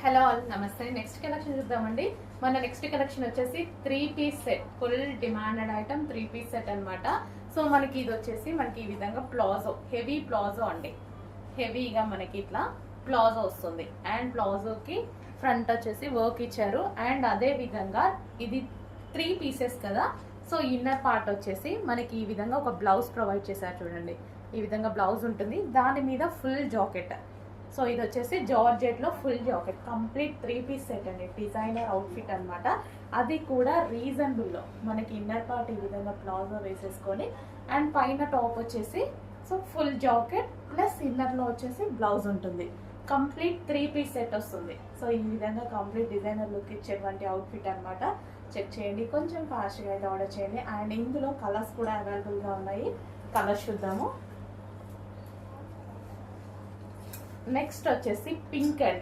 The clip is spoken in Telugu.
హలో ఆల్ నమస్తే. నెక్స్ట్ కలెక్షన్ చూద్దామండి. మన నెక్స్ట్ కలెక్షన్ వచ్చేసి three piece set, full demanded item three piece set అనమాట. సో మనకి ఇది వచ్చేసి మనకి ఈ విధంగా ప్లాజో, హెవీ ప్లాజో అండి. హెవీగా మనకి ఇట్లా ప్లాజో వస్తుంది అండ్ ప్లాజోకి ఫ్రంట్ వచ్చేసి వర్క్ ఇచ్చారు. అండ్ అదే విధంగా ఇది 3 పీసెస్ కదా. సో ఇన్నర్ పార్ట్ వచ్చేసి మనకి ఈ విధంగా ఒక బ్లౌజ్ ప్రొవైడ్ చేశారు. చూడండి, ఈ విధంగా బ్లౌజ్ ఉంటుంది, దాని మీద ఫుల్ జాకెట్. సో ఇది వచ్చేసి జార్జెట్ లో ఫుల్ జాకెట్, కంప్లీట్ 3-పీస్ సెట్ అండి. డిజైనర్ అవుట్ఫిట్ అనమాట. అది కూడా రీజనబుల్ లో మనకి ఇన్నర్ పార్ట్ ఈ విధంగా ప్లాజో వేసేసుకొని అండ్ పైన టాప్ వచ్చేసి so full jacket plus inner లో వచ్చేసి బ్లౌజ్ ఉంటుంది. కంప్లీట్ 3-పీస్ సెట్ వస్తుంది. సో ఈ విధంగా కంప్లీట్ డిజైనర్ లుక్ ఇచ్చేటువంటి అవుట్ఫిట్ అనమాట. చెక్ చేయండి, కొంచెం ఫాస్ట్గా అయితే ఆర్డర్ చేయండి. అండ్ ఇందులో కలర్స్ కూడా అవైలబుల్గా ఉన్నాయి. కలర్స్ చూద్దాము. నెక్స్ట్ వచ్చేసి పింక్ అండి.